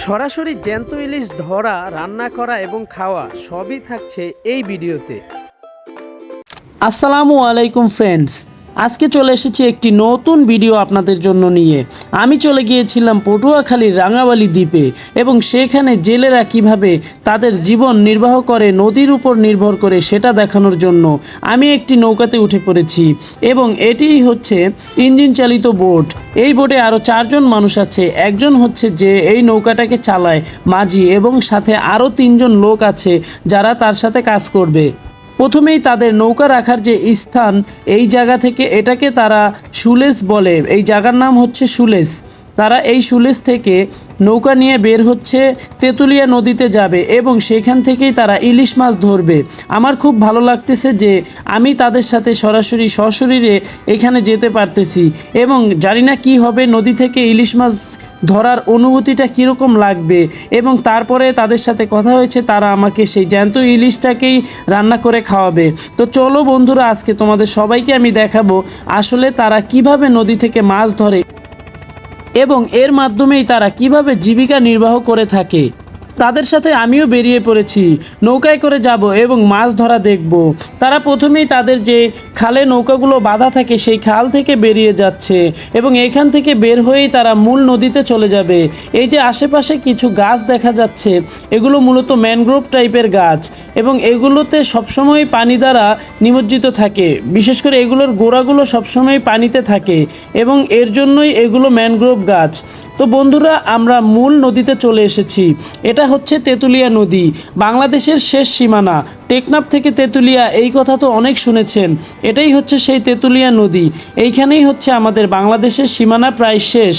সরাসরি জ্যান্ত ইলিশ ধরা, রান্না করা এবং খাওয়া সবই থাকছে এই ভিডিওতে। আসসালামু আলাইকুম ফ্রেন্ডস, আজকে চলে এসেছি একটি নতুন ভিডিও আপনাদের জন্য নিয়ে। আমি চলে গিয়েছিলাম পটুয়াখালীর রাঙাবালি দ্বীপে এবং সেখানে জেলেরা কিভাবে তাদের জীবন নির্বাহ করে নদীর উপর নির্ভর করে সেটা দেখানোর জন্য আমি একটি নৌকাতে উঠে পড়েছি এবং এটিই হচ্ছে ইঞ্জিন চালিত বোট। এই বোটে আরও 4 জন মানুষ আছে। একজন হচ্ছে যে এই নৌকাটাকে চালায় মাঝি, এবং সাথে আরও 3 জন লোক আছে যারা তার সাথে কাজ করবে। প্রথমেই তাদের নৌকা রাখার যে স্থান, এই জায়গা থেকে এটাকে তারা সুলেজ বলে, এই জায়গার নাম হচ্ছে সুলেজ। তারা এই সুলেজ থেকে নৌকা নিয়ে বের হচ্ছে, তেঁতুলিয়া নদীতে যাবে এবং সেখান থেকেই তারা ইলিশ মাছ ধরবে। আমার খুব ভালো লাগতেছে যে আমি তাদের সাথে সরাসরি সশরীরে এখানে যেতে পারতেছি এবং জানি না কী হবে, নদী থেকে ইলিশ মাছ ধরার অনুভূতিটা কীরকম লাগবে। এবং তারপরে তাদের সাথে কথা হয়েছে, তারা আমাকে সেই জ্যান্ত ইলিশটাকেই রান্না করে খাওয়াবে। তো চলো বন্ধুরা, আজকে তোমাদের সবাইকে আমি দেখাবো আসলে তারা কিভাবে নদী থেকে মাছ ধরে এবং এর মাধ্যমেই তারা কিভাবে জীবিকা নির্বাহ করে থাকে। তাদের সাথে আমিও বেরিয়ে পড়েছি, নৌকায় করে যাব এবং মাছ ধরা দেখব। তারা প্রথমেই তাদের যে খালে নৌকাগুলো বাঁধা থাকে সেই খাল থেকে বেরিয়ে যাচ্ছে এবং এখান থেকে বের হয়েই তারা মূল নদীতে চলে যাবে। এই যে আশেপাশে কিছু গাছ দেখা যাচ্ছে, এগুলো মূলত ম্যানগ্রোভ টাইপের গাছ এবং এগুলোতে সবসময় পানি দ্বারা নিমজ্জিত থাকে। বিশেষ করে এগুলোর গোড়াগুলো সবসময় পানিতে থাকে এবং এর জন্যই এগুলো ম্যানগ্রোভ গাছ। তো বন্ধুরা, আমরা মূল নদীতে চলে এসেছি। এটা হচ্ছে তেঁতুলিয়া নদী, বাংলাদেশের শেষ সীমানা। টেকনাফ থেকে তেঁতুলিয়া, এই কথা তো অনেক শুনেছেন। এটাই হচ্ছে সেই তেঁতুলিয়া নদী। এইখানেই হচ্ছে আমাদের বাংলাদেশের সীমানা প্রায় শেষ।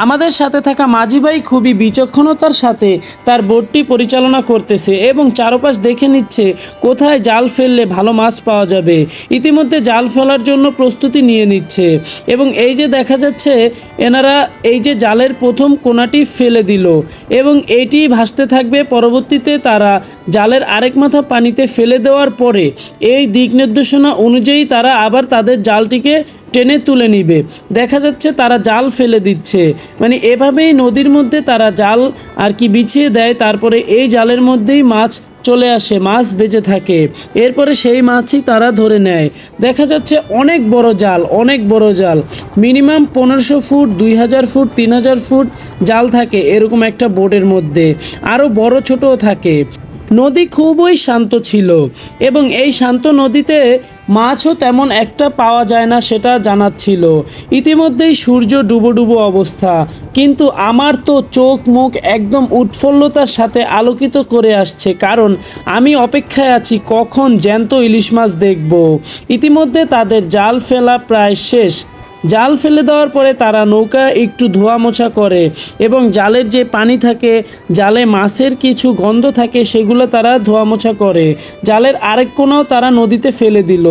আমাদের সাথে থাকা মাঝি ভাই খুবই বিচক্ষণতার সাথে তার বোটটি পরিচালনা করতেছে এবং চারপাশ দেখে নিচ্ছে কোথায় জাল ফেললে ভালো মাছ পাওয়া যাবে। ইতিমধ্যে জাল ফেলার জন্য প্রস্তুতি নিয়ে নিচ্ছে এবং এই যে দেখা যাচ্ছে এনারা এই যে জালের প্রথম কোনাটি ফেলে দিল এবং এইটি ভাসতে থাকবে। পরবর্তীতে তারা জালের আরেক মাথা পানিতে ফেলে দেওয়ার পরে এই দিক নির্দেশনা অনুযায়ী তারা আবার তাদের জালটিকে টেনে তুলে নিবে। দেখা যাচ্ছে তারা জাল ফেলে দিচ্ছে, মানে এভাবেই নদীর মধ্যে তারা জাল আর কি বিছিয়ে দেয়। তারপরে এই জালের মধ্যেই মাছ চলে আসে, মাছ বেঁচে থাকে। এরপরে সেই মাছই তারা ধরে নেয়। দেখা যাচ্ছে অনেক বড় জাল, অনেক বড় জাল, মিনিমাম 1500 ফুট, 2000 ফুট, 3000 ফুট জাল থাকে এরকম একটা বোটের মধ্যে। আরও বড় ছোটও থাকে। নদী খুবই শান্ত ছিল এবং এই শান্ত নদীতে মাছও তেমন একটা পাওয়া যায় না সেটা জানাচ্ছিল। ইতিমধ্যেই সূর্য ডুবো ডুবো অবস্থা, কিন্তু আমার তো চোখ মুখ একদম উৎফুল্লতার সাথে আলোকিত করে আসছে, কারণ আমি অপেক্ষায় আছি কখন জ্যান্ত ইলিশ মাছ দেখব। ইতিমধ্যে তাদের জাল ফেলা প্রায় শেষ। জাল ফেলে দেওয়ার পরে তারা নৌকা একটু ধোয়া মোছা করে এবং জালের যে পানি থাকে, জালে মাছের কিছু গন্ধ থাকে, সেগুলো তারা ধোয়া মোছা করে। জালের আরেক কোনাও তারা নদীতে ফেলে দিল।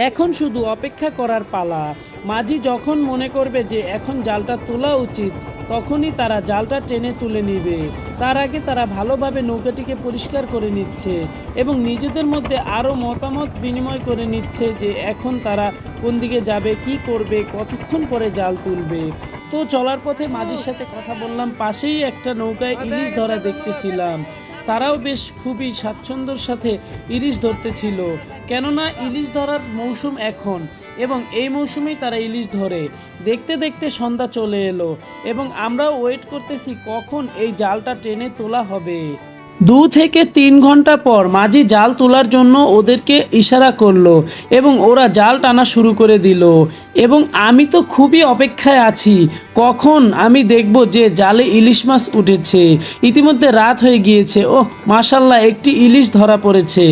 এখন শুধু অপেক্ষা করার পালা। মাঝি যখন মনে করবে যে এখন জালটা তোলা উচিত, তখনই তারা জালটা টেনে তুলে নিবে। তার আগে তারা ভালোভাবে নৌকাটিকে পরিষ্কার করে নিচ্ছে এবং নিজেদের মধ্যে আরও মতামত বিনিময় করে নিচ্ছে যে এখন তারা কোন দিকে যাবে, কি করবে, কতক্ষণ পরে জাল তুলবে। তো চলার পথে মাঝির সাথে কথা বললাম, পাশেই একটা নৌকায় ইলিশ ধরা দেখতেছিলাম। তারাও বেশ খুবই স্বাচ্ছন্দ্যর সাথে ইলিশ ধরতেছিল, কেননা ইলিশ ধরার মৌসুম এখন এবং এই মৌসুমেই তারা ইলিশ ধরে। দেখতে দেখতে সন্ধ্যা চলে এলো এবং আমরাও ওয়েট করতেছি কখন এই জালটা টেনে তোলা হবে। 2 থেকে 3 ঘন্টা পর মাঝি জাল তোলার জন্য ওদেরকে ইশারা করলো এবং ওরা জাল টানা শুরু করে দিল এবং আমি তো খুবই অপেক্ষায় আছি কখন আমি দেখব যে জালে ইলিশ মাছ উঠেছে। ইতিমধ্যে রাত হয়ে গিয়েছে। ওহ মাশাল্লাহ, একটি ইলিশ ধরা পড়েছে।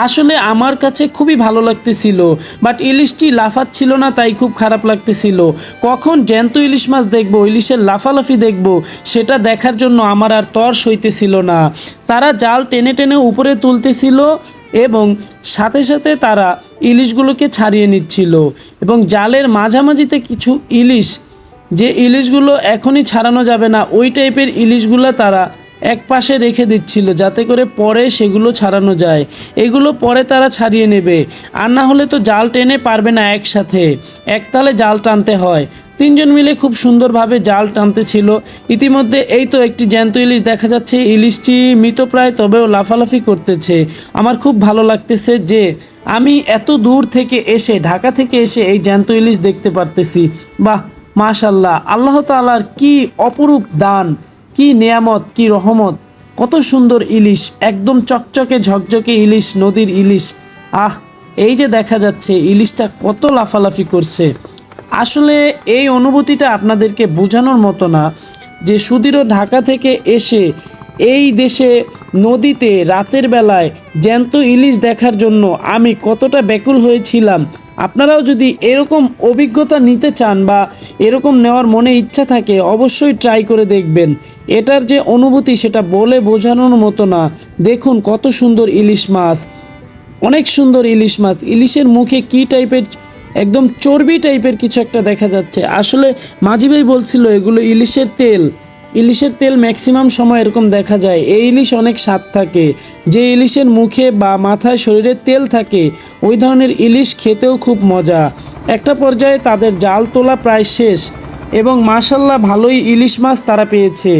আসলে আমার কাছে খুবই ভালো লাগতেছিল, বাট ইলিশটি লাফাচ্ছিল না, তাই খুব খারাপ লাগতেছিল। কখন জ্যান্ত ইলিশ মাছ দেখব, ইলিশের লাফালাফি দেখব, সেটা দেখার জন্য আমার আর তর সইতেছিল না। তারা জাল টেনে টেনে উপরে তুলতেছিল এবং সাথে সাথে তারা ইলিশগুলোকে ছাড়িয়ে নিচ্ছিল এবং জালের মাঝামাঝিতে কিছু ইলিশ, যে ইলিশগুলো এখনই ছাড়ানো যাবে না, ওই টাইপের ইলিশগুলো তারা এক পাশে রেখে দিচ্ছিল যাতে করে পরে সেগুলো ছাড়ানো যায়। এগুলো পরে তারা ছাড়িয়ে নেবে, আর না হলে তো জাল টেনে পারবে না একসাথে, একতালে জাল টানতে হয়। তিনজন মিলে খুব সুন্দরভাবে জাল টানতেছিল। ইতিমধ্যে এই তো একটি জ্যান্ত ইলিশ দেখা যাচ্ছে। ইলিশটি মৃতপ্রায়, তবেও লাফালাফি করতেছে। আমার খুব ভালো লাগতেছে যে আমি এত দূর থেকে এসে, ঢাকা থেকে এসে এই জ্যান্ত ইলিশ দেখতে পারতেছি। বাহ, মাশাল্লাহ, আল্লাহ তাআলার কি অপরূপ দান, কি নেয়ামত, কি রহমত। কত সুন্দর ইলিশ, একদম চকচকে ঝকঝকে ইলিশ, নদীর ইলিশ। আহ, এই যে দেখা যাচ্ছে ইলিশটা কত লাফালাফি করছে। আসলে এই অনুভূতিটা আপনাদেরকে বোঝানোর মতো না যে সুদূর ঢাকা থেকে এসে এই দেশে নদীতে রাতের বেলায় জ্যান্ত ইলিশ দেখার জন্য আমি কতটা ব্যাকুল হয়েছিলাম। আপনারাও যদি এরকম অভিজ্ঞতা নিতে চান বা এরকম নেওয়ার মনে ইচ্ছা থাকে, অবশ্যই ট্রাই করে দেখবেন। এটার যে অনুভূতি সেটা বলে বোঝানোর মতো না। দেখুন কত সুন্দর ইলিশ মাছ, অনেক সুন্দর ইলিশ মাছ। ইলিশের মুখে কি টাইপের, একদম চর্বি টাইপের কিছু একটা দেখা যাচ্ছে। আসলে মাঝি ভাই বলছিল এগুলো ইলিশের তেল। ইলিশের তেল ম্যাক্সিমাম সময় এরকম দেখা যায়। এই ইলিশ অনেক স্বাদ থাকে। যে ইলিশের মুখে বা মাথায় শরীরে তেল থাকে ওই ধরনের ইলিশ খেতেও খুব মজা। একটা পর্যায়ে তাদের জাল তোলা প্রায় শেষ এবং মাশাল্লাহ ভালোই ইলিশ মাছ তারা পেয়েছে।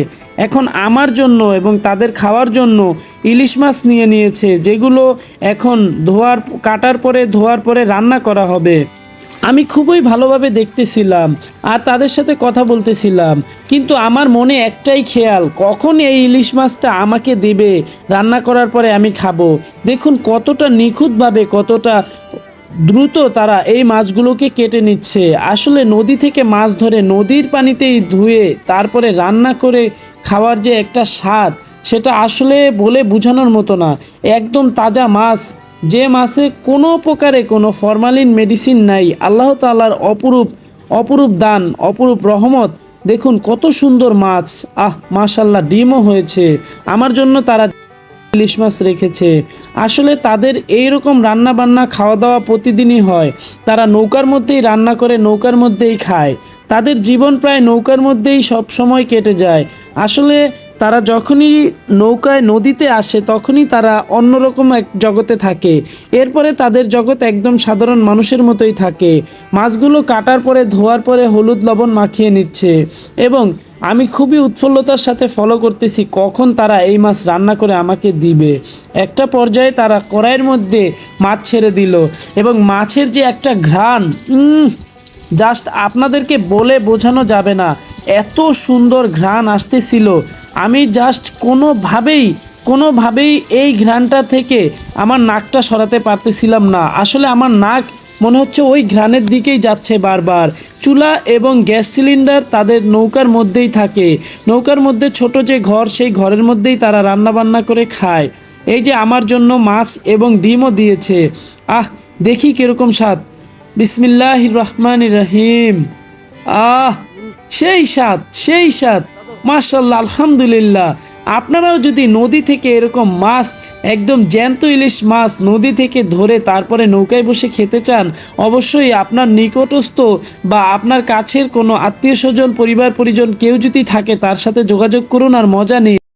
এখন আমার জন্য এবং তাদের খাওয়ার জন্য ইলিশ মাছ নিয়ে নিয়েছে, যেগুলো এখন কাটার পরে ধোয়ার পরে রান্না করা হবে। আমি খুবই ভালোভাবে দেখতেছিলাম আর তাদের সাথে কথা বলতেছিলাম, কিন্তু আমার মনে একটাই খেয়াল, কখন এই ইলিশ মাছটা আমাকে দেবে, রান্না করার পরে আমি খাবো। দেখুন কতটা নিখুঁতভাবে, কতটা দ্রুত তারা এই মাছগুলোকে কেটে নিচ্ছে। আসলে নদী থেকে মাছ ধরে নদীর পানিতেই ধুয়ে তারপরে রান্না করে খাওয়ার যে একটা স্বাদ, সেটা আসলে বলে বোঝানোর মতো না। একদম তাজা মাছ, যে মাছে কোনো প্রকারে কোনো ফরমালিন মেডিসিন নাই। আল্লাহ তাআলার অপরূপ দান, অপরূপ রহমত। দেখুন কত সুন্দর মাছ। মাশাল্লাহ, ডিমও হয়েছে। আমার জন্য তারা ইলিশ মাছ রেখেছে। আসলে তাদের এইরকম রান্না বান্না খাওয়া দাওয়া প্রতিদিনই হয়। তারা নৌকার মধ্যেই রান্না করে, নৌকার মধ্যেই খায়। তাদের জীবন প্রায় নৌকার মধ্যেই সব সময় কেটে যায়। আসলে তারা যখনই নৌকায় নদীতে আসে তখনই তারা অন্যরকম এক জগতে থাকে। এরপরে তাদের জগৎ একদম সাধারণ মানুষের মতোই থাকে। মাছগুলো কাটার পরে ধোয়ার পরে হলুদ লবণ মাখিয়ে নিচ্ছে এবং আমি খুবই উৎফুল্লতার সাথে ফলো করতেছি কখন তারা এই মাছ রান্না করে আমাকে দিবে। একটা পর্যায়ে তারা কড়াইয়ের মধ্যে মাছ ছেড়ে দিল এবং মাছের যে একটা ঘ্রাণ, জাস্ট আপনাদেরকে বলে বোঝানো যাবে না। এত সুন্দর ঘ্রাণ আসতেছিল, আমি জাস্ট কোনোভাবেই এই ঘ্রাণটা থেকে আমার নাকটা সরাতে পারতেছিলাম না। আসলে আমার নাক মনে হচ্ছে ওই ঘ্রাণের দিকেই যাচ্ছে বারবার। চুলা এবং গ্যাস সিলিন্ডার তাদের নৌকার মধ্যেই থাকে। নৌকার মধ্যে ছোট যে ঘর, সেই ঘরের মধ্যেই তারা রান্না বান্না করে খায়। এই যে আমার জন্য মাছ এবং ডিমও দিয়েছে। দেখি কিরকম স্বাদ। বিসমিল্লাহির রহমানির রহিম। সেই স্বাদ, মাশাআল্লাহ, আলহামদুলিল্লাহ। আপনারাও যদি নদী থেকে এরকম মাছ, একদম জ্যান্ত ইলিশ মাছ নদী থেকে ধরে তারপরে নৌকায় বসে খেতে চান, অবশ্যই আপনার নিকটস্থ বা আপনার কাছের কোনো আত্মীয় স্বজন, পরিবার পরিজন কেউ যদি থাকে তার সাথে যোগাযোগ করুন আর মজা নিন।